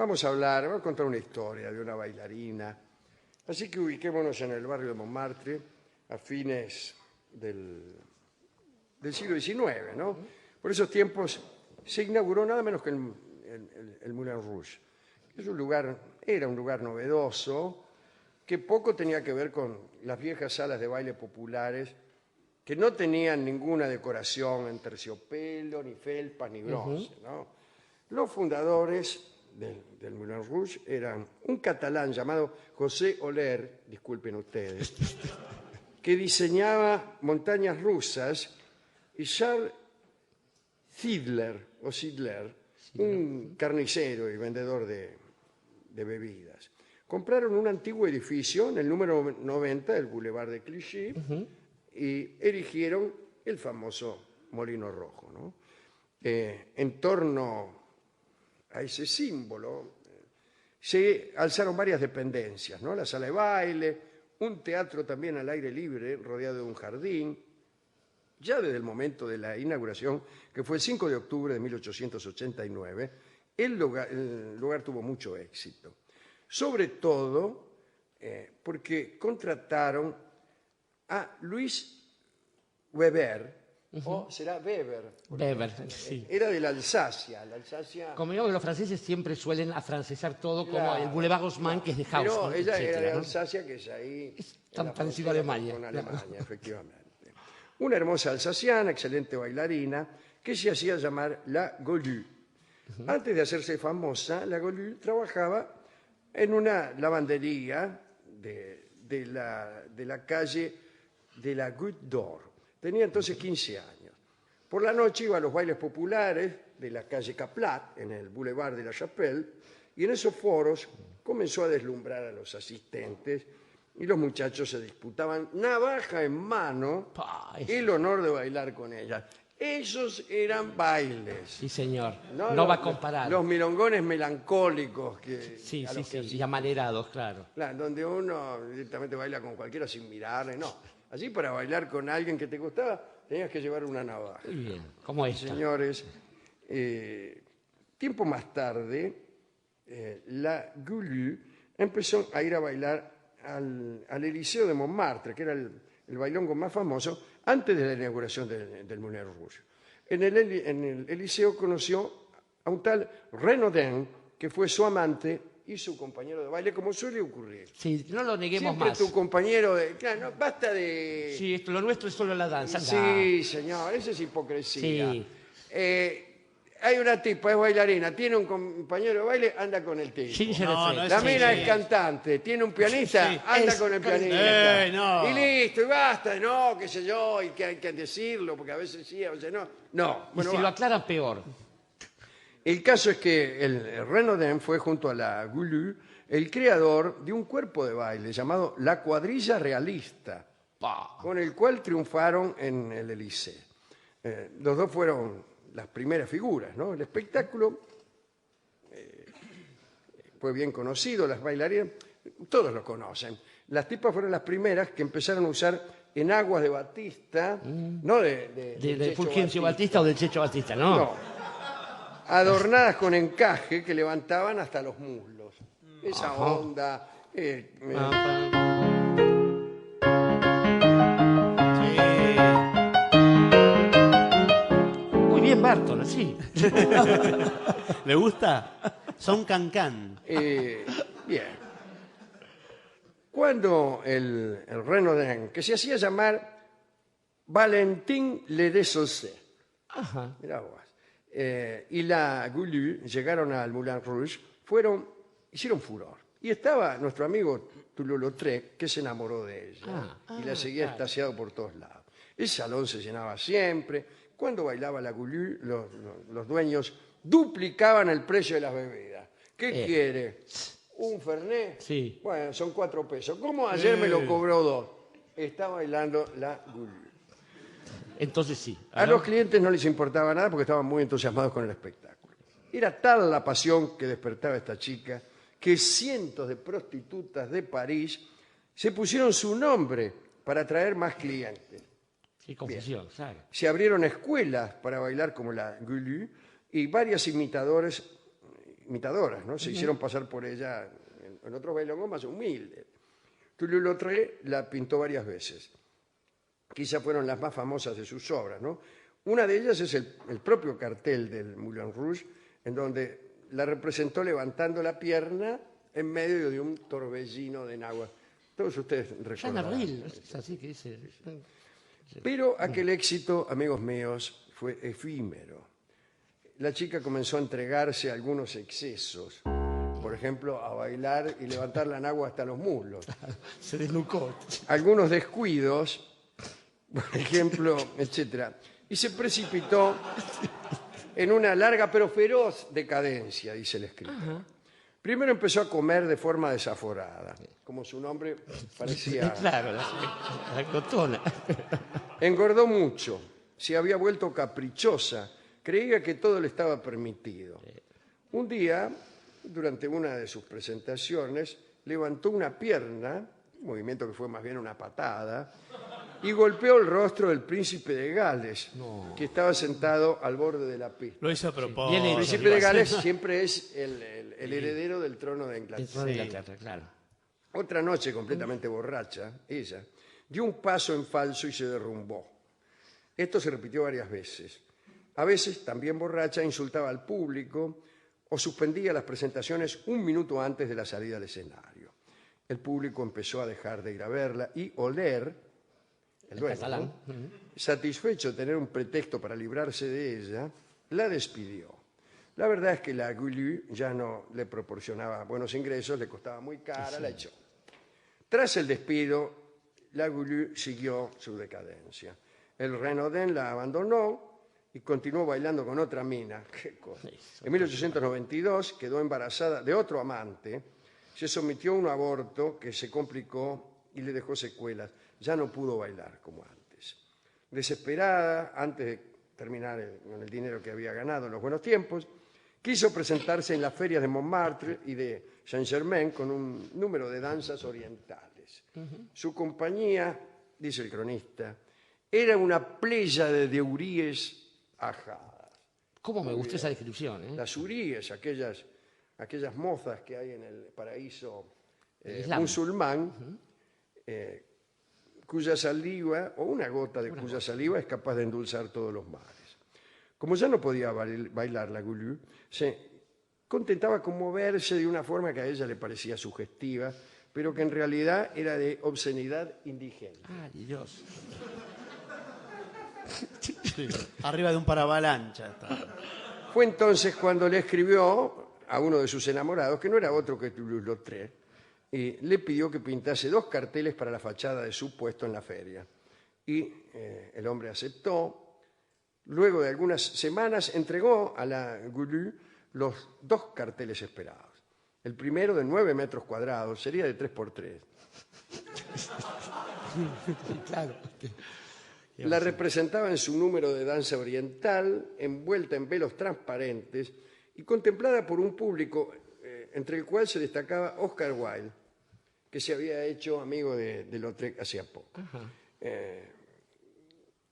vamos a contar una historia de una bailarina. Así que ubiquémonos en el barrio de Montmartre a fines del siglo XIX, ¿no? Por esos tiempos se inauguró nada menos que el Moulin Rouge. Era un lugar novedoso que poco tenía que ver con las viejas salas de baile populares que no tenían ninguna decoración en terciopelo, ni felpas, ni bronce, ¿no? Los fundadores del Moulin Rouge eran un catalán llamado José Oller, disculpen ustedes, que diseñaba montañas rusas, y Charles Sidler, un carnicero y vendedor de bebidas. Compraron un antiguo edificio en el número 90 del Boulevard de Clichy y erigieron el famoso Molino Rojo, ¿no? En torno a ese símbolo se alzaron varias dependencias, ¿no? La sala de baile, un teatro también al aire libre rodeado de un jardín. Ya desde el momento de la inauguración, que fue el 5 de octubre de 1889, el lugar tuvo mucho éxito. Sobre todo porque contrataron a Luis Weber, o será Weber. Weber, sí. Era de la Alsacia. Como digo que los franceses siempre suelen afrancesar todo, Claro, como el Boulevard Haussmann, que es de Haussmann, pero ella era de etcétera, ¿no? Alsacia, que es ahí. Es tan en la parecido a frontera Alemania, con claro. Alemania, efectivamente. Una hermosa alsaciana, excelente bailarina, que se hacía llamar La Golue. Antes de hacerse famosa, La Golue trabajaba en una lavandería de la calle de la Goutte d'Or. Tenía entonces 15 años. Por la noche iba a los bailes populares de la calle Caplat, en el Boulevard de la Chapelle, y en esos foros comenzó a deslumbrar a los asistentes y los muchachos se disputaban navaja en mano el honor de bailar con ella. Esos eran bailes. Sí, señor. No, No va a comparar. Los milongones melancólicos que Sí, a sí, los que sí. Y amanerados, claro. Claro, donde uno directamente baila con cualquiera sin mirarle, no. Allí para bailar con alguien que te gustaba tenías que llevar una navaja. Muy bien. Como esta. Señores, tiempo más tarde, la Golue empezó a ir a bailar al Eliseo de Montmartre, que era el bailongo más famoso, antes de la inauguración del Moulin Rouge. En el Eliseo conoció a un tal Renaudin, que fue su amante y su compañero de baile, como suele ocurrir. Sí, no lo neguemos Siempre más. tu compañero de... Claro, no, basta de... Sí, lo nuestro es solo la danza. Sí, señor, eso es hipocresía. Sí. Hay una tipa, es bailarina, tiene un compañero de baile, anda con el tipo. Sí, No, no es La así. mina es cantante, tiene un pianista, Sí, anda es con el pianista. no. Y listo, y basta, no, qué sé yo, y que hay que decirlo, porque a veces sí, a veces no. No, Y bueno, si va. lo aclaran, peor. El caso es que el Renaudin fue junto a la Golue el creador de un cuerpo de baile llamado la Cuadrilla Realista, con el cual triunfaron en el Élysée. Los dos fueron las primeras figuras, ¿no? El espectáculo fue bien conocido, las bailarinas, todos lo conocen. Las tipas fueron las primeras que empezaron a usar enaguas de Batista, no de Checho Fulgencio Batista o del Checho Batista, ¿no? no, adornadas con encaje que levantaban hasta los muslos. Esa onda. Muy bien, Barton, sí. ¿Le gusta? Son cancán. Bien. Cuando el Renaudin, que se hacía llamar Valentin Le Dessaussé, Ajá. mirá vos, y la Golue llegaron al Moulin Rouge, hicieron furor. Y estaba nuestro amigo Toulouse-Lautrec, que se enamoró de ella y la seguía extasiado por todos lados. El salón se llenaba siempre. Cuando bailaba la Golue, los dueños duplicaban el precio de las bebidas. ¿Qué quiere? ¿Un Fernet? Sí. Bueno, son 4 pesos. ¿Cómo ayer me lo cobró 2? Está bailando la Golue. Entonces sí. A los clientes no les importaba nada porque estaban muy entusiasmados con el espectáculo. Era tal la pasión que despertaba esta chica que cientos de prostitutas de París se pusieron su nombre para atraer más clientes. Qué confusión, ¿sabes? Se abrieron escuelas para bailar como la Golue y varias imitadoras imitadoras, ¿no? Se hicieron pasar por ella en otros bailongos más humildes. Toulouse-Lautrec la pintó varias veces. Quizás fueron las más famosas de sus obras, ¿no? Una de ellas es el propio cartel del Moulin Rouge, en donde la representó levantando la pierna en medio de un torbellino de náhuatl. Todos ustedes Jean recordarán. Avril, es así que dice. Pero aquel éxito, amigos míos, fue efímero. La chica comenzó a entregarse a algunos excesos. Por ejemplo, a bailar y levantar la nagua hasta los muslos. Se desnucó. Algunos descuidos, por ejemplo, etcétera. Y se precipitó en una larga pero feroz decadencia, dice el escritor. Primero empezó a comer de forma desaforada, como su nombre parecía. Claro, la glotona. Engordó mucho, se había vuelto caprichosa, creía que todo le estaba permitido. Un día, durante una de sus presentaciones, levantó una pierna, un movimiento que fue más bien una patada, y golpeó el rostro del príncipe de Gales, que estaba sentado al borde de la pista. Lo hizo a propósito. Bien El hecho. príncipe de Gales siempre es el heredero del trono de Dentro Inglaterra. de Inglaterra, claro. Otra noche, completamente borracha, ella dio un paso en falso y se derrumbó. Esto se repitió varias veces. A veces, también borracha, insultaba al público o suspendía las presentaciones un minuto antes de la salida al escenario. El público empezó a dejar de ir a verla y oler, el dueño, catalán. ¿no? Satisfecho de tener un pretexto para librarse de ella, la despidió. La verdad es que la Gulu ya no le proporcionaba buenos ingresos, le costaba muy cara, la echó. Tras el despido, la Gulu siguió su decadencia. El Renaudin la abandonó y continuó bailando con otra mina. ¿Qué cosa? En 1892 quedó embarazada de otro amante, se sometió a un aborto que se complicó y le dejó secuelas. Ya no pudo bailar como antes. Desesperada, antes de terminar con el dinero que había ganado en los buenos tiempos, quiso presentarse en las ferias de Montmartre y de Saint-Germain con un número de danzas orientales. Su compañía, dice el cronista, era una playa de huríes ajadas. ¿Cómo me gustó esa descripción? Las huríes, aquellas mozas que hay en el paraíso Islam. musulmán, cuya saliva, o una gota de cuya saliva, es capaz de endulzar todos los mares. Como ya no podía bailar la Gulu, se contentaba con moverse de una forma que a ella le parecía sugestiva, pero que en realidad era de obscenidad indigente. Ay, Dios. Sí, arriba de un paravalancha. Está. Fue entonces cuando le escribió a uno de sus enamorados, que no era otro que Toulouse-Lautrec, y le pidió que pintase 2 carteles para la fachada de su puesto en la feria. Y el hombre aceptó. Luego de algunas semanas entregó a la Gulu los 2 carteles esperados. El primero de 9 metros cuadrados, sería de 3x3. Claro. La representaba en su número de danza oriental, envuelta en velos transparentes y contemplada por un público entre el cual se destacaba Oscar Wilde, que se había hecho amigo de Lautrec hacía poco.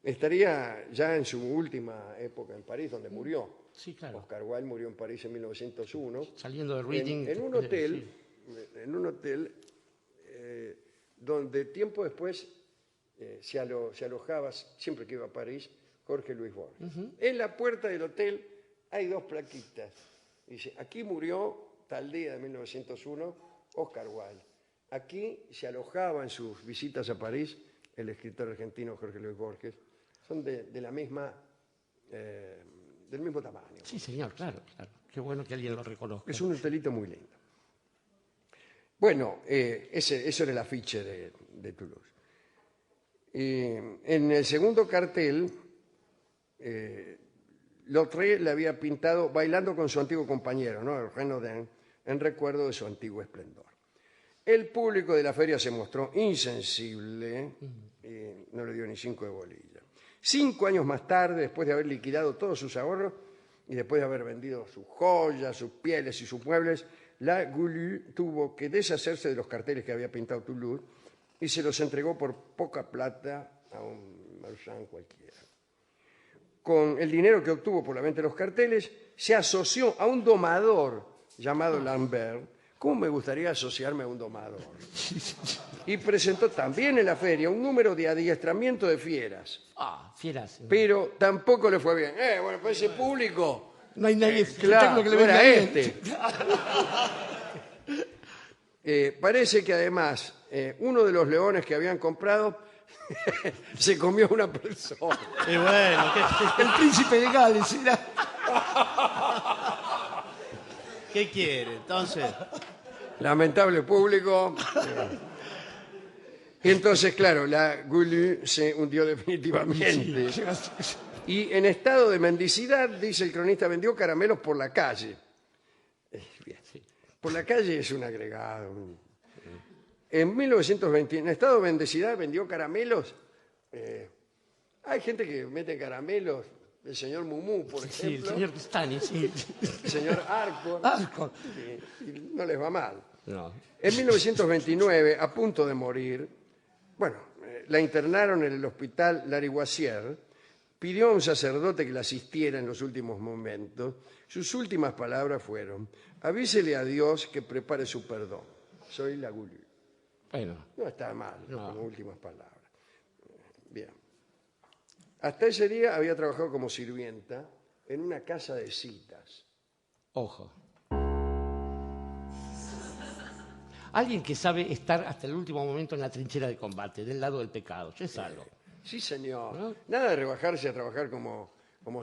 Estaría ya en su última época en París, donde murió. Sí, claro. Oscar Wilde murió en París en 1901. Saliendo de Reading. En un hotel donde tiempo después se alojaba, siempre que iba a París, Jorge Luis Borges. En la puerta del hotel hay 2 plaquitas. Dice, aquí murió tal día de 1901 Oscar Wilde. Aquí se alojaba en sus visitas a París el escritor argentino Jorge Luis Borges. Son de la misma, del mismo tamaño. Sí, señor, claro, claro. Qué bueno que alguien lo reconozca. Es un hotelito muy lindo. Bueno, eso era el afiche de Toulouse. En el segundo cartel, Lautrec le había pintado bailando con su antiguo compañero, ¿no? El Renaudin, en recuerdo de su antiguo esplendor. El público de la feria se mostró insensible y no le dio ni 5 de bolilla. 5 años más tarde, después de haber liquidado todos sus ahorros y después de haber vendido sus joyas, sus pieles y sus muebles, la Gulu tuvo que deshacerse de los carteles que había pintado Toulouse y se los entregó por poca plata a un marchand cualquiera. Con el dinero que obtuvo por la venta de los carteles, se asoció a un domador llamado Lambert, ¿cómo me gustaría asociarme a un domador? Y presentó también en la feria un número de adiestramiento de fieras, Ah, fieras. pero tampoco le fue bien. Bueno, pues ese público, No hay nadie claro, que le no era venga bien. este. Parece que además uno de los leones que habían comprado se comió una persona. Y bueno, El príncipe de Gales era... ¿qué quiere? Entonces, Lamentable público. Y entonces, claro, la Goulue se hundió definitivamente. Y en estado de mendicidad, dice el cronista, vendió caramelos por la calle. Bien. Por la calle es un agregado. En 1920, en estado de mendicidad, vendió caramelos. Hay gente que mete caramelos. El señor Mumú, por Sí, el ejemplo. señor Stani, sí. El señor Arcor. Arcor. Y no les va mal. No. En 1929, a punto de morir, la internaron en el hospital Lariboisière, pidió a un sacerdote que la asistiera en los últimos momentos. Sus últimas palabras fueron: avísele a Dios que prepare su perdón. Soy la Goulue. Bueno, No está mal, No. como últimas palabras. Bien. Hasta ese día había trabajado como sirvienta en una casa de citas. ojo. Alguien que sabe estar hasta el último momento en la trinchera de combate, del lado del pecado. Ya es algo. Sí, señor. ¿No? Nada de rebajarse a trabajar como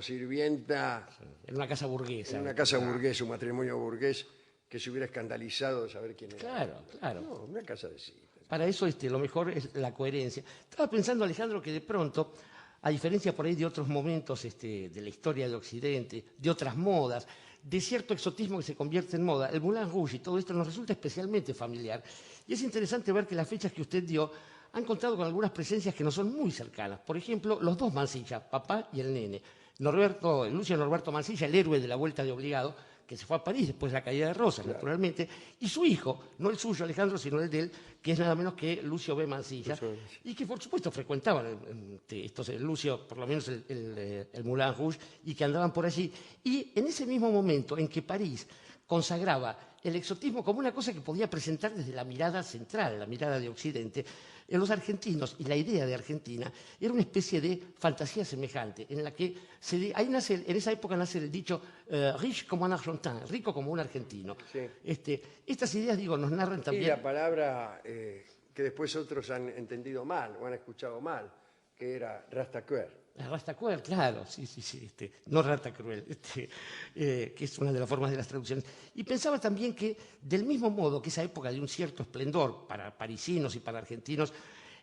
sirvienta En una casa burguesa. en una casa burguesa, un matrimonio burgués que se hubiera escandalizado de saber quién era. Claro, claro. No, una casa de citas. Para eso lo mejor es la coherencia. Estaba pensando, Alejandro, que de pronto, a diferencia por ahí de otros momentos de la historia de Occidente, de otras modas, de cierto exotismo que se convierte en moda, el Moulin Rouge y todo esto nos resulta especialmente familiar. Y es interesante ver que las fechas que usted dio han contado con algunas presencias que no son muy cercanas. Por ejemplo, los dos Mansilla, papá y el nene. Lucio Norberto Mansilla, el héroe de la Vuelta de Obligado, que se fue a París después de la caída de Rosas, naturalmente, y su hijo, no el suyo, Alejandro, sino el de él, que es nada menos que Lucio B. Mansilla, y que por supuesto frecuentaban Lucio, por lo menos el Moulin Rouge, y que andaban por allí. Y en ese mismo momento en que París consagraba el exotismo como una cosa que podía presentar desde la mirada central, la mirada de Occidente, en los argentinos, y la idea de Argentina era una especie de fantasía semejante, en la que en esa época nace el dicho riche como un argentin, rico como un argentino. Sí. Estas ideas, nos narran Y también... la palabra que después otros han entendido mal o han escuchado mal, que era rastaquouère. Rastaquouère, claro, sí, no rata cruel, que es una de las formas de las traducciones. Y pensaba también que, del mismo modo que esa época de un cierto esplendor para parisinos y para argentinos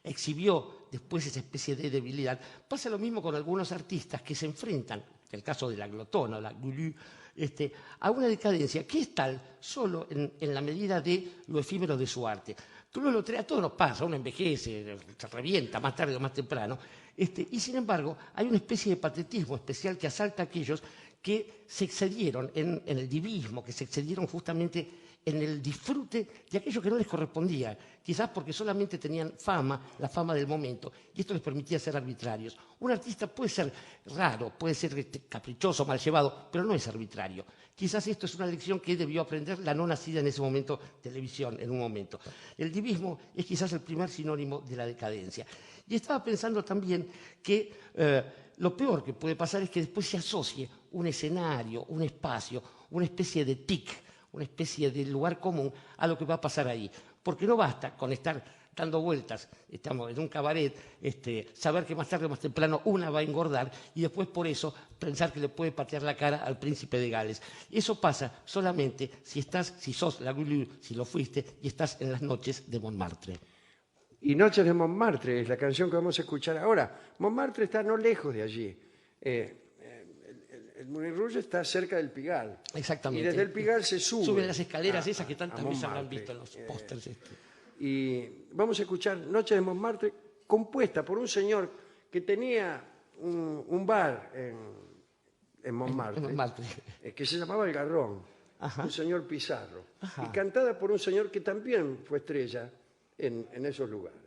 exhibió después esa especie de debilidad, pasa lo mismo con algunos artistas que se enfrentan, en el caso de la glotona, la Goulue, a una decadencia que es tal solo en la medida de lo efímero de su arte. A todos nos pasa, uno envejece, se revienta más tarde o más temprano, y sin embargo hay una especie de patetismo especial que asalta a aquellos que se excedieron en el divismo, que se excedieron justamente en el disfrute de aquello que no les correspondía, quizás porque solamente tenían la fama del momento, y esto les permitía ser arbitrarios. Un artista puede ser raro, puede ser caprichoso, mal llevado, pero no es arbitrario. Quizás esto es una lección que debió aprender la no nacida en ese momento televisión, en un momento. El divismo es quizás el primer sinónimo de la decadencia. Y estaba pensando también que lo peor que puede pasar es que después se asocie un escenario, un espacio, una especie de tic, una especie de lugar común a lo que va a pasar ahí. Porque no basta con estar dando vueltas, estamos en un cabaret, saber que más tarde o más temprano una va a engordar y después por eso pensar que le puede patear la cara al príncipe de Gales. Eso pasa solamente si sos la Goulue, si lo fuiste, y estás en las noches de Montmartre. Y Noches de Montmartre es la canción que vamos a escuchar ahora. Montmartre está no lejos de allí. El Moulin Rouge está cerca del Pigalle. Exactamente. Y desde el Pigalle se sube. Suben las escaleras esas que tantas veces habrán Montmartre. visto en los pósters. Y vamos a escuchar Noches de Montmartre, compuesta por un señor que tenía un bar en Montmartre, En Montmartre. Que se llamaba El Garrón, Ajá. un señor Pizarro, Ajá. y cantada por un señor que también fue estrella en esos lugares.